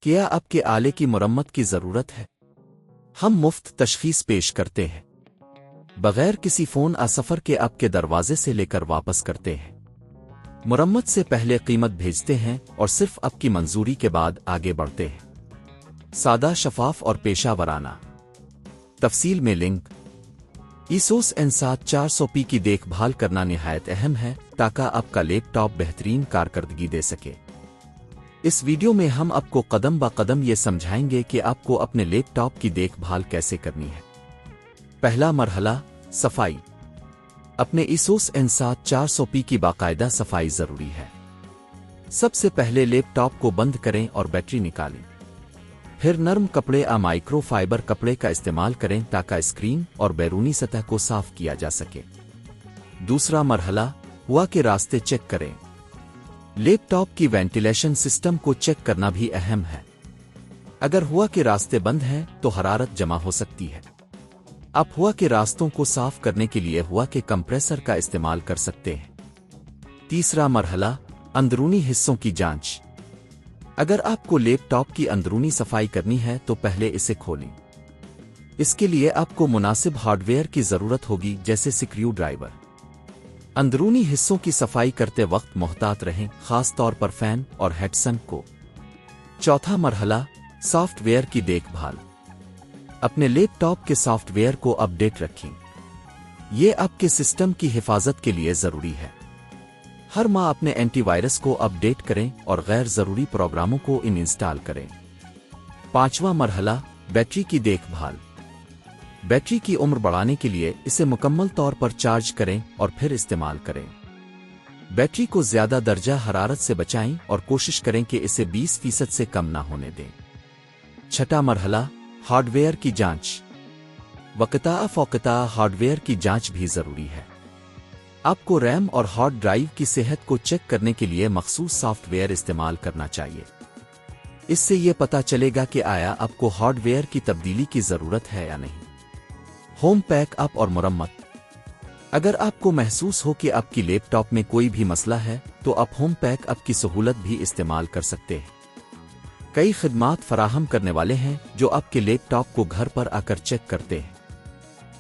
کیا آپ کے آلے کی مرمت کی ضرورت ہے؟ ہم مفت تشخیص پیش کرتے ہیں، بغیر کسی فون سفر کے آپ کے دروازے سے لے کر واپس کرتے ہیں۔ مرمت سے پہلے قیمت بھیجتے ہیں اور صرف آپ کی منظوری کے بعد آگے بڑھتے ہیں۔ سادہ، شفاف اور پیشہ ورانہ۔ تفصیل میں لنک۔ ایسوس N7400P کی دیکھ بھال کرنا نہایت اہم ہے تاکہ آپ کا لیپ ٹاپ بہترین کارکردگی دے سکے۔ اس ویڈیو میں ہم آپ کو قدم با قدم یہ سمجھائیں گے کہ آپ کو اپنے لیپ ٹاپ کی دیکھ بھال کیسے کرنی ہے۔ پہلا مرحلہ، صفائی۔ اپنے ایسوس N7400P کی باقاعدہ صفائی ضروری ہے۔ سب سے پہلے لیپ ٹاپ کو بند کریں اور بیٹری نکالیں۔ پھر نرم کپڑے مائکرو فائبر کپڑے کا استعمال کریں تاکہ اسکرین اور بیرونی سطح کو صاف کیا جا سکے۔ دوسرا مرحلہ، ہوا کے راستے چیک کریں۔ لیپ ٹاپ کی وینٹیلیشن سسٹم کو چیک کرنا بھی اہم ہے۔ اگر ہوا کے راستے بند ہیں تو حرارت جمع ہو سکتی ہے۔ آپ ہوا کے راستوں کو صاف کرنے کے لیے ہوا کے کمپریسر کا استعمال کر سکتے ہیں۔ تیسرا مرحلہ، اندرونی حصوں کی جانچ۔ اگر آپ کو لیپ ٹاپ کی اندرونی صفائی کرنی ہے تو پہلے اسے کھولیں۔ اس کے لیے آپ کو مناسب ہارڈ ویئر کی ضرورت ہوگی جیسے سکریو ڈرائیور۔ اندرونی حصوں کی صفائی کرتے وقت محتاط رہیں، خاص طور پر فین اور ہیڈسن کو۔ چوتھا مرحلہ، سافٹ ویئر کی دیکھ بھال۔ اپنے لیپ ٹاپ کے سافٹ ویئر کو اپ ڈیٹ رکھیں۔ یہ آپ کے سسٹم کی حفاظت کے لیے ضروری ہے۔ ہر ماہ اپنے اینٹی وائرس کو اپ ڈیٹ کریں اور غیر ضروری پروگراموں کو انسٹال کریں۔ پانچواں مرحلہ، بیٹری کی دیکھ بھال۔ بیٹری کی عمر بڑھانے کے لیے اسے مکمل طور پر چارج کریں اور پھر استعمال کریں۔ بیٹری کو زیادہ درجہ حرارت سے بچائیں اور کوشش کریں کہ اسے 20% سے کم نہ ہونے دیں۔ چھٹا مرحلہ، ہارڈ ویئر کی جانچ۔ وقتاً فوقتاً ہارڈ ویئر کی جانچ بھی ضروری ہے۔ آپ کو ریم اور ہارڈ ڈرائیو کی صحت کو چیک کرنے کے لیے مخصوص سافٹ ویئر استعمال کرنا چاہیے۔ اس سے یہ پتہ چلے گا کہ آیا آپ کو ہارڈ ویئر کی تبدیلی کی ضرورت ہے یا نہیں۔ ہوم پیک اپ اور مرمت۔ اگر آپ کو محسوس ہو کہ آپ کی لیپ ٹاپ میں کوئی بھی مسئلہ ہے تو آپ ہوم پیک اپ کی سہولت بھی استعمال کر سکتے ہیں۔ کئی خدمات فراہم کرنے والے ہیں جو آپ کے لیپ ٹاپ کو گھر پر آ کر چیک کرتے ہیں۔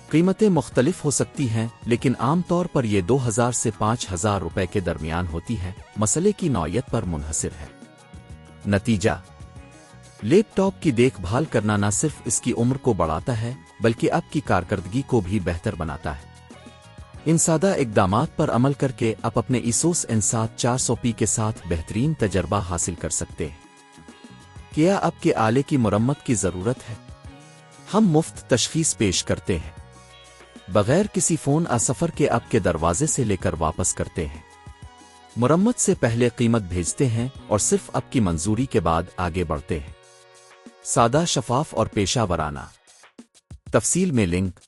قیمتیں مختلف ہو سکتی ہیں لیکن عام طور پر یہ 2000 سے 5000 روپے کے درمیان ہوتی ہے، مسئلے کی نوعیت پر منحصر ہے۔ نتیجہ، لیپ ٹاپ کی دیکھ بھال کرنا نہ صرف اس کی عمر کو بڑھاتا ہے بلکہ آپ کی کارکردگی کو بھی بہتر بناتا ہے۔ ان سادہ اقدامات پر عمل کر کے آپ اپنے ایسوس N7400P کے ساتھ بہترین تجربہ حاصل کر سکتے ہیں۔ کیا آپ کے آلے کی مرمت کی ضرورت ہے؟ ہم مفت تشخیص پیش کرتے ہیں، بغیر کسی فون سفر کے آپ کے دروازے سے لے کر واپس کرتے ہیں۔ مرمت سے پہلے قیمت بھیجتے ہیں اور صرف آپ کی منظوری کے بعد آگے بڑھتے ہیں۔ سادہ، شفاف اور پیشہ ورانہ۔ تفصیل میں لنک۔